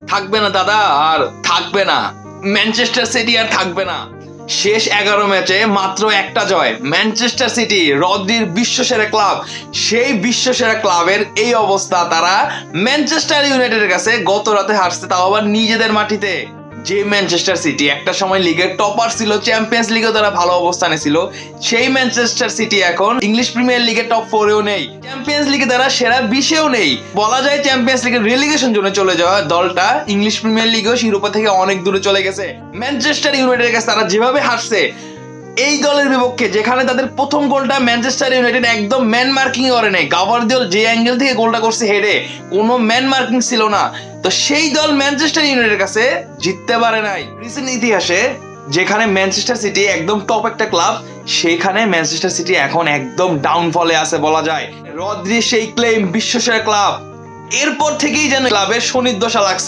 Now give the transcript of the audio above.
থাকবে না দাদা, আর থাকবে না। ম্যানচেস্টার সিটি আর থাকবে না। শেষ 11 ম্যাচে মাত্র একটা জয়। ম্যানচেস্টার সিটি, রদ্রির বিশ্বসেরা ক্লাব, সেই বিশ্বসেরা ক্লাবের এই অবস্থা। তারা ম্যানচেস্টার ইউনাইটেডের কাছে গত রাতে হারছে, তাও আবার নিজেদের মাটিতে। যে ম্যানচেস্টার সিটি একটা সময় লিগের টপার ছিল, চ্যাম্পিয়ন্স লিগেও তারা ভালো অবস্থানে ছিল, সেই ম্যানচেস্টার সিটি এখন ইংলিশ প্রিমিয়ার লিগের টপ 4-এও নেই, চ্যাম্পিয়ন্স লিগে তারা সেরা 20-এও নেই। বলা যায় চ্যাম্পিয়ন্স লিগের রিলিগেশন জোনে চলে যাওয়া দলটা ইংলিশ প্রিমিয়ার লিগেও শিরোপা থেকে অনেক দূরে চলে গেছে। ম্যানচেস্টার ইউনাইটেডের কাছে তারা যেভাবে হারছে এই দলের বিপক্ষে, যেখানে তাদের প্রথম গোলটা ম্যানচেস্টার ইউনাইটেড একদম ম্যান মার্কিং করে নেই, গাভারদিওল যে অ্যাঙ্গেল থেকে গোলটা করছে হেডে, কোনো ম্যান মার্কিং ছিল না, তো সেই দল ম্যানচেস্টার ইউনাইটেডের কাছে জিততে পারে নাই। রিসেন্ট ইতিহাসে যেখানে ম্যানচেস্টার সিটি একদম টপ একটা ক্লাব, সেখানে ম্যানচেস্টার সিটি এখন একদম ডাউনফলে আছে বলা যায়। রদ্রি সেই ক্লেম বিশ্বসেরা ক্লাব, এরপর থেকেই যেন ক্লাবের শনির দশা লাগছে।